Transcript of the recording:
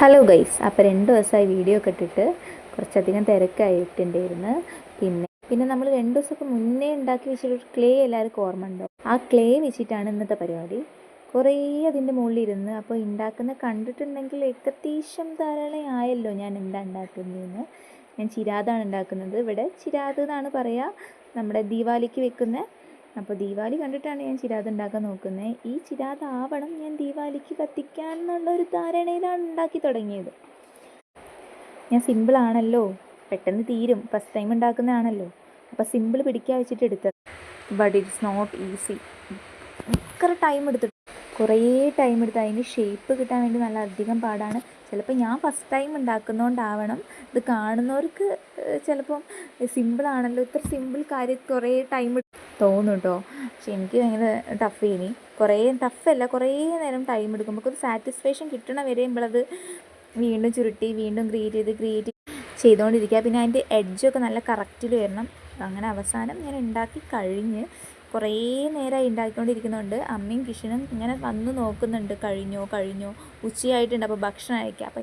Hello guys, അപ്പോൾ 2 ദിവസമായി video ഒക്കെ ഇട്ടിട്ട് കുറച്ചധികം തിരക്കായിട്ടുണ്ടായിരുന്നു. പിന്നെ നമ്മൾ 2 ദിവസമൊക്കെ മുന്നേ ഉണ്ടാക്കി വെച്ചിട്ടൊരു ക്ലേ എല്ലാവർക്കും ഓർമ്മ ഉണ്ടോ? ആ ക്ലേ വെച്ചിട്ടാണ് ഇന്നത്തെ പരിപാടി. കുറേ അതിൻ്റെ മുകളിലിരുന്ന് അപ്പോൾ ഉണ്ടാക്കുന്ന കണ്ടിട്ടുണ്ടെങ്കിൽ ഏകദേശം ധാരാളമായല്ലോ ഞാൻ എന്താ ഉണ്ടാക്കുന്നതെന്ന്. ഞാൻ ചിരാതാണ് ഉണ്ടാക്കുന്നത്. ഇവിടെ ചിരാത് എന്നാണ് പറയുക, നമ്മുടെ ദീപാവലിക്ക് വെക്കുന്ന. അപ്പോൾ ദീപാവലി കണ്ടിട്ടാണ് ഞാൻ ചിരാത് ഉണ്ടാക്കാൻ നോക്കുന്നത്. ഈ ചിരാത് ആവണം ഞാൻ ദീപാവലിക്ക് കത്തിക്കാൻ എന്നുള്ള ഒരു ധാരണയിലാണ് ഉണ്ടാക്കി തുടങ്ങിയത്. ഞാൻ സിമ്പിളാണല്ലോ, പെട്ടെന്ന് തീരും, ഫസ്റ്റ് ടൈം ഉണ്ടാക്കുന്നതാണല്ലോ, അപ്പോൾ സിമ്പിൾ പിടിക്കാൻ വെച്ചിട്ട് എടുത്തത്. But it's not easy. ഭയങ്കര ടൈം എടുത്തിട്ട് കുറേ ടൈം എടുത്ത് അതിന് ഷേപ്പ് കിട്ടാൻ വേണ്ടി നല്ല അധികം പാടാണ്. ചിലപ്പോൾ ഞാൻ ഫസ്റ്റ് ടൈം ഉണ്ടാക്കുന്നതുകൊണ്ടാവണം ഇത് കാണുന്നവർക്ക് ചിലപ്പം സിമ്പിളാണല്ലോ, ഇത്ര സിമ്പിൾ കാര്യം കുറേ ടൈം തോന്നും കേട്ടോ. പക്ഷെ എനിക്ക് ഭയങ്കര ടഫ് ഇനി കുറേ ടഫല്ല, കുറേ നേരം ടൈം എടുക്കും. നമുക്കൊരു സാറ്റിസ്ഫാക്ഷൻ കിട്ടണ വരെയുമ്പോഴത് വീണ്ടും ചുരുട്ടി വീണ്ടും ക്രിയേറ്റ് ചെയ്തുകൊണ്ടിരിക്കുക. പിന്നെ അതിൻ്റെ എഡ്ജൊക്കെ നല്ല കറക്റ്റിൽ വരണം. അങ്ങനെ അവസാനം ഞാൻ ഉണ്ടാക്കി കഴിഞ്ഞ് കുറേ നേരമായി ഉണ്ടാക്കിക്കൊണ്ടിരിക്കുന്നുണ്ട്. അമ്മയും കിഷനും ഇങ്ങനെ വന്ന് നോക്കുന്നുണ്ട്, കഴിഞ്ഞോ ഉച്ചയായിട്ടുണ്ട്, അപ്പോൾ ഭക്ഷണം അയക്കാം. അപ്പം